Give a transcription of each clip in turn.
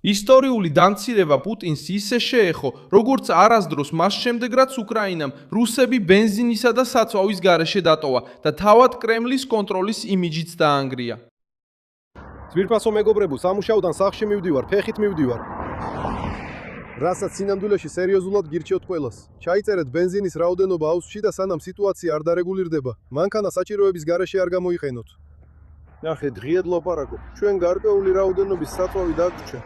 ისტორიული დამცირება პუტინს ისე შეეხო, როგორც არასდროს მას შემდეგ, რაც უკრაინამ რუსები ბენზინისა და საწვავის გარეშე დატოვა და თავად კრემლის კონტროლის იმიჯიც დაანგრია. ძვირფასო მეგობრებო, სამუშაოდან სახლში მივდივარ, ფეხით მივდივარ. რასაც სინამდვილეში სერიოზულად გირჩევთ ყველას. ჩაიწერეთ ბენზინის რაოდენობა აუზში და სანამ სიტუაცია არ დარეგულირდება, მანქანა საჭიროების გარეშე არ გამოიყენოთ. ნახეთ, ღიად ლაპარაკობ. ჩვენ გარკვეული რაოდენობის საწვავი დაგვრჩა.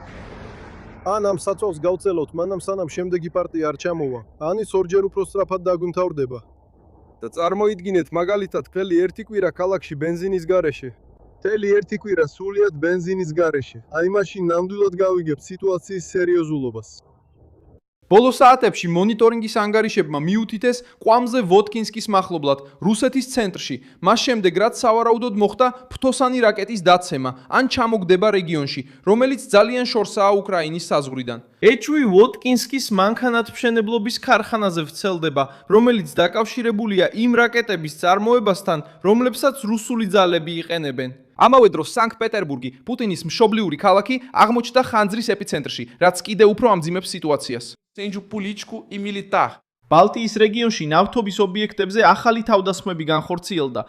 ან ამ საწვავს გავწელოთ, მანამ სანამ შემდეგი პარტია არ ჩამოვა, ან ის ორჯერ უფრო სწრაფად დაგვიმთავრდება. და წარმოიდგინეთ, მაგალითად, მთელი ერთი კვირა ქალაქში ბენზინის გარეშე. მთელი ერთი კვირა სულიად ბენზინის გარეშე. აი მაშინ ნამდვილად გავიგებთ სიტუაციის სერიოზულობას. ბოლო საათებში მონიტორინგის ანგარიშებმა მიუთითეს კვამზე ვოდკინსკის მახლობლად, რუსეთის ცენტრში, მას შემდეგ რაც სავარაუდოდ მოხდა ფთოსანი რაკეტის დაცემა, ან ჩამოგდება რეგიონში, რომელიც ძალიან შორსაა უკრაინის საზღვრიდან. ეჩვი ვოდკინსკის მანქანათმშენებლობის ქარხანაზე ვრცელდება, რომელიც დაკავშირებულია იმ რაკეტების წარმოებასთან, რომლებსაც რუსული ძალები იყენებენ. ამავე დროს სანქტ-პეტერბურგი, პუტინის მშობლიური ქალაქი, აღმოჩნდა ხანძრის ეპიცენტრში, რაც კიდევ უფრო ამძიმებს სიტუაციას. პოლიტიკურ და მილიტარ. ბალტიის რეგიონში ნავთობის ობიექტებზე ახალი თავდასხმები განხორციელდა.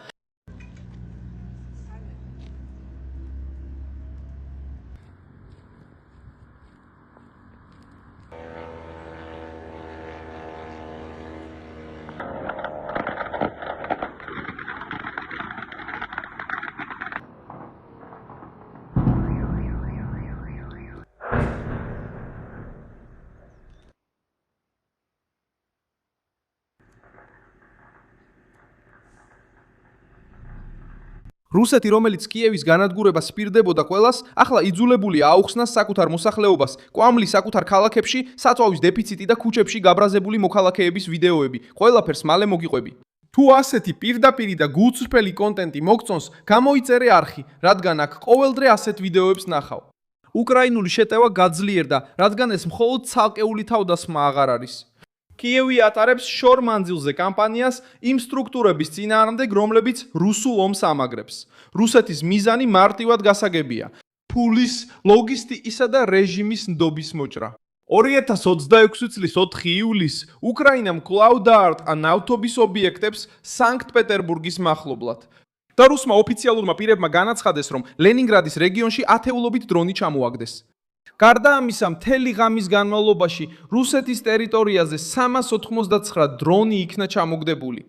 რუსეთი, რომელიც კიევის განადგურებას პირდებოდა ყველას, ახლა იძულებულია აუხსნას საკუთარ მოსახლეობას, კვამლის საკუთარ ქალაქებში, საწვავის დეფიციტი და ქუჩებში გაბრაზებული მოქალაქეების ვიდეოები. ყველაფერს მალე მოგიყვები. თუ ასეთი პირდაპირი და გულწრფელი კონტენტი მოგწონს, გამოიწერე არხი, რადგან აქ ყოველდღე ასეთ ვიდეოებს ნახავ. უკრაინული შეტევა გაძლიერდა, რადგან ეს მხოლოდ ცალკეული თავდასხმა აღარ არის. კიევი ატარებს შორ მანძილზე კამპანიას იმ სტრუქტურების წინააღმდეგ, რომლებიც რუსულ ომს ამაგრებს. რუსეთის მიზანი მარტივად გასაგებია: ფულის, ლოგისტიკისა და რეჟიმის ნდობის მოჭრა. 2026 წლის 4 ივლისს უკრაინამ კვლავ დაარტყა ნავთობის ობიექტებს სანქტ-პეტერბურგის მახლობლად. და რუსმა ოფიციალურმა პირებმა განაცხადეს, რომ ლენინგრადის რეგიონში ათეულობით დრონი ჩამოაგდეს. გარდა ამისა, მთელი ღამის განმავლობაში რუსეთის ტერიტორიაზე 389 დრონი იქნა ჩამოგდებული.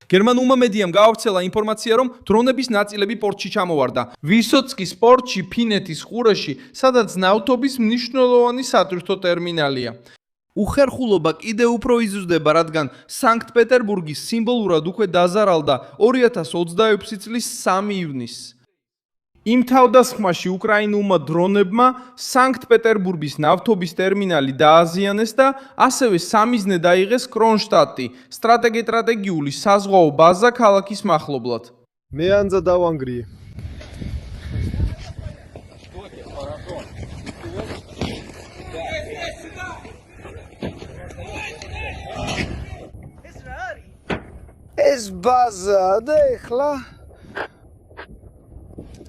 გერმანულმა მედიამ გაავრცელა ინფორმაცია, რომ დრონების ნაწილები პორტში ჩამოვარდა. ვისოცკის პორტში, ფინეთის ყურეში, სადაც ნავთობის მნიშვნელოვანი სატვირთო ტერმინალია. უხერხულობა კიდევ უფრო იზრდება, რადგან სანქტ-პეტერბურგის სიმბოლურად უკვე დაზარალდა 2026 წლის 3 ივნისს. იმ თავდასხმაში უკრაინულმა დრონებმა სანქტ-პეტერბურგის ნავთობის ტერმინალი დააზიანეს და ასევე სამიზნე დაიღეს კრონშტადტი, სტრატეგიული საზღვაო ბაზა ქალაქის მახლობლად. მე ანძა დავანგრიე. ეს ბაზა და ეხლა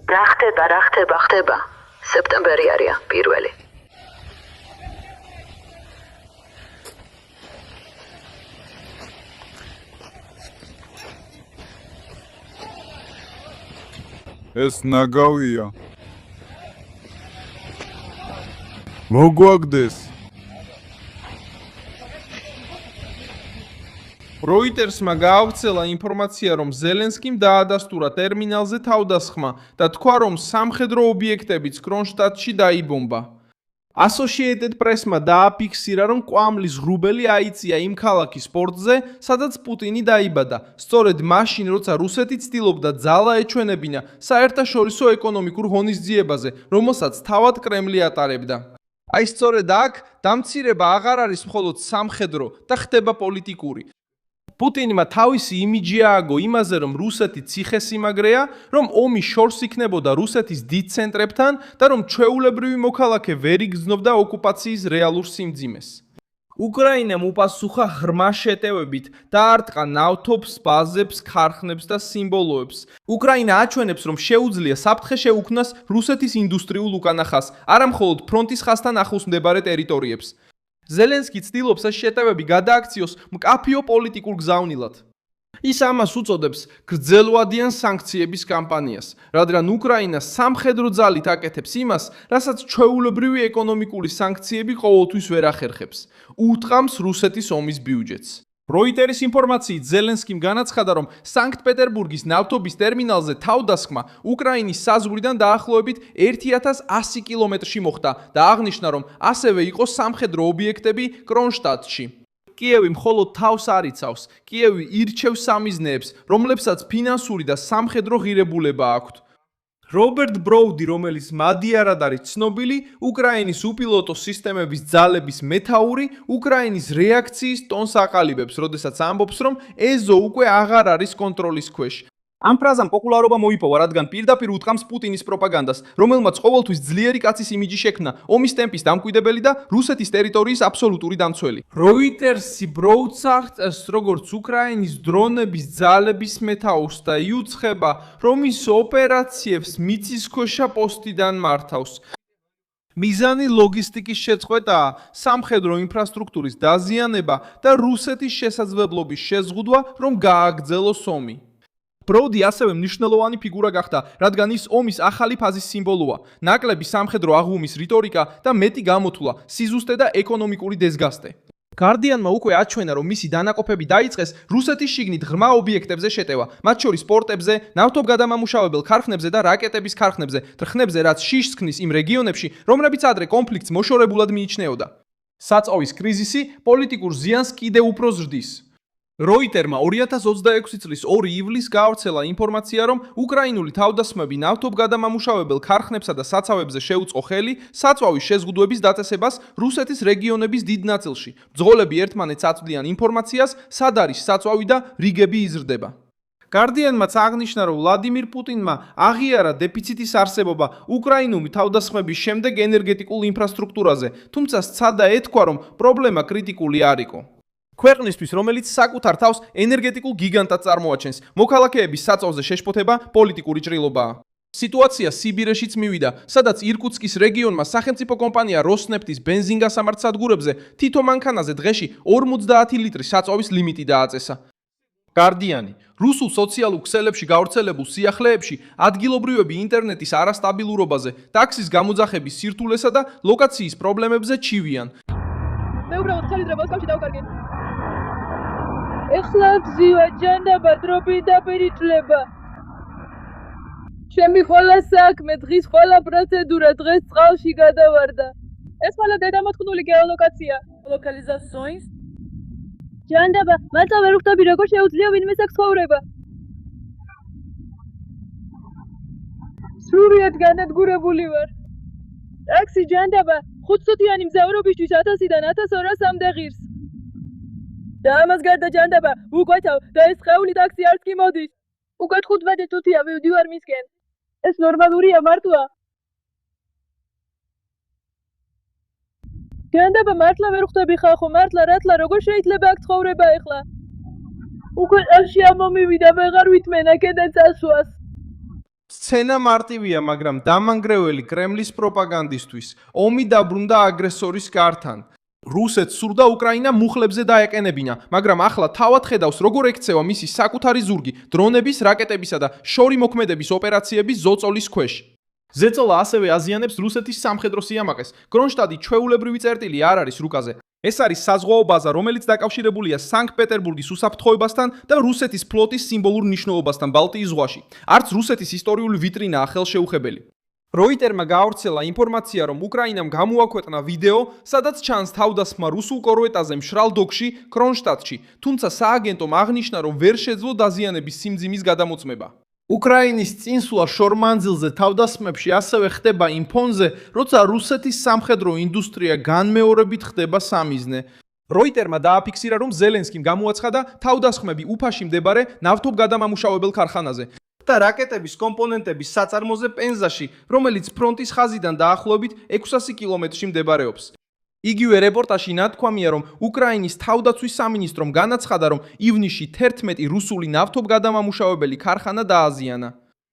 რა ხდება. სექტემბერი არია პირველი. ეს ნაგავია. მოგვაგდეს. როიტერსმა გაავრცელა ინფორმაცია, რომ ზელენსკიმ დაადასტურა ტერმინალზე თავდასხმა და თქვა, რომ სამხედრო ობიექტებიც კრონშტადტში დაიბომბა. Associated Press-მა დააფიქსირა, რომ კვამლის ღრუბელი აიწია იმ ქალაქის პორტზე, სადაც პუტინი დაიბადა, სწორედ მაშინ, როცა რუსეთი ცდილობდა ძალა ეჩვენებინა საერთაშორისო ეკონომიკურ ღონისძიებაზე, რომელსაც თავად კრემლი ატარებდა. აი სწორედ აქ დამცირება აღარ არის მხოლოდ სამხედრო და ხდება პოლიტიკური. პუტინმა თავისი იმიჯი ააგო იმაზე, რომ რუსეთი ციხესიმაგრეა, რომ ომი შორს იქნებოდა რუსეთის დიდ ცენტრებთან და რომ ჩვეულებრივი მოქალაქე ვერ იგრძნობდა ოკუპაციის რეალურ სიმძიმეს. უკრაინამ უპასუხა ღრმა შეტევებით, დაარტყა ნავთობს, ბაზებს, ქარხნებს და სიმბოლოებს. უკრაინა აჩვენებს, რომ შეუძლია საფრთხე შეუქმნას რუსეთის ინდუსტრიულ უკანახას, არა მხოლოდ ფრონტის ხაზთან ახლოს მდებარე ტერიტორიებს. ზელენსკი ცდილობს ეს შეტევები გადააქციოს მკაფიო პოლიტიკურ გზავნილად. ის ამას უწოდებს გრძელვადიან სანქციების კამპანიას, რადგან უკრაინა სამხედრო ძალით აკეთებს იმას, რასაც ჩვეულებრივი ეკონომიკური სანქციები ყოველთვის ვერ ახერხებს. უტყამს რუსეთის ომის ბიუჯეტს. როიტერის ინფორმაციით ზელენსკიმ განაცხადა, რომ სანქტ-პეტერბურგის ნავთობის ტერმინალზე თავდასხმა უკრაინის საზღვრიდან დაახლოებით 1100 კილომეტრში მოხდა და აღნიშნა, რომ ასევე იყო სამხედრო ობიექტები კრონშტადტში. კიევი მხოლოდ თავს არ იცავს, კიევი ირჩევს სამიზნეებს, რომლებსაც ფინანსური და სამხედრო ღირებულება აქვთ. რობერტ ბროუდი, რომელიც მადიარად არის ცნობილი, უკრაინის უპილოტო სისტემების ძალების მეთაური, უკრაინის რეაქციის ტონს აყალიბებს, როდესაც ამბობს, რომ ეზო უკვე აღარ არის კონტროლის ქვეშ. ამ ფრაზამ პოპულარობა მოიპოვა, რადგან პირდაპირ უთყამს პუტინის პროპაგანდას, რომელმაც ყოველთვის ძლიერი კაცის იმიჯი შექმნა, ომის ტემპის დამკვიდებელი და რუსეთის ტერიტორიის აბსოლუტური დამცველი. როიტერსი ბროუდს აღწერს, როგორც უკრაინის დრონების ძალების მეთაურს და იუცხება, რომ ის ოპერაციებს მიწისქვეშა პოსტიდან მართავს. მიზანი ლოგისტიკის შეწყვეტაა, სამხედრო ინფრასტრუქტურის დაზიანება და რუსეთის შესაძლებლობის შეზღუდვა, რომ გააგრძელოს ომი. ბროუდი ასევე მნიშვნელოვანი ფიგურა გახდა, რადგან ის ომის ახალი ფაზის სიმბოლოა. ნაკლები სამხედრო აღუმის რიტორიკა და მეტი გამოთვლა, სიზუსტე და ეკონომიკური დეზგასტე. გარდიანმა უკვე აჩვენა, რომ მისი დანაყოფები დაიწყეს რუსეთის შიგნით ღრმა ობიექტებზე შეტევა, მათ შორის პორტებზე, ნავთობგადამამუშავებელ ქარხნებზე და რაკეტების ქარხნებზე, თხნებზე, რაც შიშს ქმნის იმ რეგიონებში, რომლებიც ადრე კონფლიქტს მოშორებულად მიიჩნეოდა. საწოვის კრიზისი პოლიტიკურ ზიანს კიდევ უფრო ზრდის. როიტერმა 2026 წლის 2 ივლისს გაავრცელა ინფორმაცია, რომ უკრაინული თავდასხმები ნავთობგადამამუშავებელ ქარხნებსა და საცავებზე შეუწყო ხელი საწვავის შეზღუდვების დაწესებას რუსეთის რეგიონების დიდ ნაწილში. ბრძოლები ერთმანეთს აწვდიან ინფორმაციას, სად არის საწვავი და რიგები იზრდება. გარდიანმაც აღნიშნა, რომ ვლადიმირ პუტინმა აღიარა დეფიციტის არსებობა უკრაინული თავდასხმების შემდეგ ენერგეტიკულ ინფრასტრუქტურაზე, თუმცა სცადა ეთქვა, რომ პრობლემა კრიტიკული არ იყო. ქვეყნისთვის, რომელიც საკუთარ თავს ენერგეტიკულ გიგანტად წარმოაჩენს, მოქალაქეების საწავზე შეშფოთება პოლიტიკური ჭრილობაა. სიტუაცია სიბირეშიც მივიდა, სადაც ირკუტსკის რეგიონმა სახელმწიფო კომპანია როსნეფტის ბენზინგასამართ სადგურებზე თითო მანქანაზე დღეში 50 ლიტრის საწავის ლიმიტი დააწესა. გარდიანი. რუსულ სოციალურ ქსელებში გავრცელებულ სიახლეებში ადგილობრივები ინტერნეტის არასტაბილურობაზე, ტაქსის გამოძახების სირთულესა და ლოკაციის პრობლემებზე ჩივიან. მე უბრალოდ ხელი დრაბალს დავკარგე. ეხლა გზივა ჯანდაბა დროპი დაპირიჭლება. ჩემი ხოლა საქმე, დღის ხოლა პროცედურა დღეს წყალში გადავარდა. ეს ხოლა დედამოთხნული გეოლოკაცია. ლოკალიზაციის ჯანდაბა, მართლა ვერ ვხვდები როგორ შეუძლია ვინმე აქ ცხოვრება. სრულად განადგურებული ვარ. ტაქსი ჯანდაბა, 5 წუთიანი მგზავრობისთვის 1000-დან 1200-მდე ღირს. და ამას გარდა ჯანდაბა, უკვეთავ და ეს ხეული ტაქსი არც კი მოდის. უკვე 15 წუთია ვივდივარ მისკენ. ეს ნორმალურია მართლა? ჯანდაბა, მართლა ვერ ხვდები ხალხო, მართლა რატლა როგორ შეიძლება აქ ცხოვრება ეხლა? უკვე ყელში ამომივიდა, ვეღარ ვითმენ აქედან წასვლას. სცენა მარტივია, მაგრამ დამანგრეველი კრემლის პროპაგანდისტვის. ომი დაბრუნდა აგრესორის კართან. რუსეთს სურდა უკრაინა მუხლებზე დაეკენებინა, მაგრამ ახლა თავად ხედავს, როგორ ექცევა მისი საკუთარი ზურგი დრონების, რაკეტებისა და შორი მოქმედების ოპერაციების ზოწოლის ქვეშ. ზეწოლა ასევე აზიანებს რუსეთის სამხედრო სიამაყეს. კრონშტადი ჩვეულებრივი წერტილი არ არის რუკაზე. ეს არის საზღვაო ბაზა, რომელიც დაკავშირებულია სანქტ-პეტერბურგის უსაფრთხოებასთან და რუსეთის ფლოტის სიმბოლურ მნიშვნელობასთან ბალტიის ზღვაში. არც რუსეთის ისტორიული ვიტრინაა ხელშეუხებელი. როიტერმა გაავრცელა ინფორმაცია, რომ უკრაინამ გამოაქვეყნა ვიდეო, სადაც ჩანს თავდასხმა რუსულ კორვეტაზე მშრალ დოქში, კრონშტადტში, თუმცა სააგენტომ აღნიშნა, რომ ვერ შეძლო დაზიანების სიმძიმის გადამოწმება. უკრაინის წინსვლა შორმანძილზე თავდასხმებში ასევე ხდება იმ ფონზე, როცა რუსეთის სამხედრო ინდუსტრია განმეორებით ხდება სამიზნე. როიტერმა დააფიქსირა, რომ ზელენსკიმ გამოაცხადა თავდასხმები უფაში მდებარე ნავთობგადამამუშავებელ ქარხანაზე და რაკეტების კომპონენტების საწარმოზე პენზაში, რომელიც ფრონტის ხაზიდან დაახლოებით 600 კილომეტრში მდებარეობს. იგივე რეპორტაჟში ნათქვამია, რომ უკრაინის თავდაცვის სამინისტრომ განაცხადა, რომ ივნისში 11 რუსული ნავთობგადამამუშავებელი ქარხანა დააზიანა.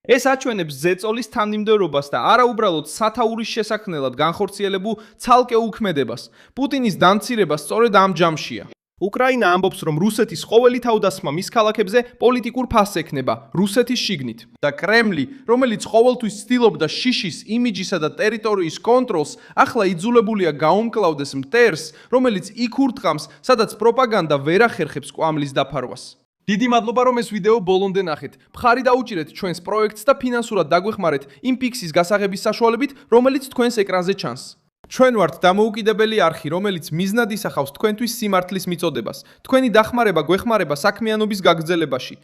ეს აჩვენებს ზეწოლის თანმიმდევრობას და არაუბრალოდ სათაურის შესაქმნელად განხორციელებულ ცალკე უქმედებას. პუტინის დამცირება სწორედ ამ ჯამშია. უკრაინა ამბობს, რომ რუსეთის ყოველი თავდასხმა მის ქალაქებზე პოლიტიკურ ფასს ექნება რუსეთის შიგნით და კრემლი, რომელიც ყოველთვის ცდილობდა შიშის, იმიჯისა და ტერიტორიის კონტროლს, ახლა იძულებულია გაუმკლავდეს მტერს, რომელიც იქ ურტყამს, სადაც პროპაგანდა ვერ ახერხებს კვამლის დაფარვას. დიდი მადლობა, რომ ეს ვიდეო ბოლომდე ნახეთ. მხარი დაუჭირეთ ჩვენს პროექტს და ფინანსურად დაგვეხმარეთ იმ ფიქსის გასაღების საშუალებით, რომელიც თქვენს ეკრანზე ჩანს. ჩვენ ვართ დამოუკიდებელი არხი, რომელიც მიზნად ისახავს თქვენთვის სიმართლის მიწოდებას. თქვენი დახმარება გვეხმარება საქმიანობის გაგრძელებაში.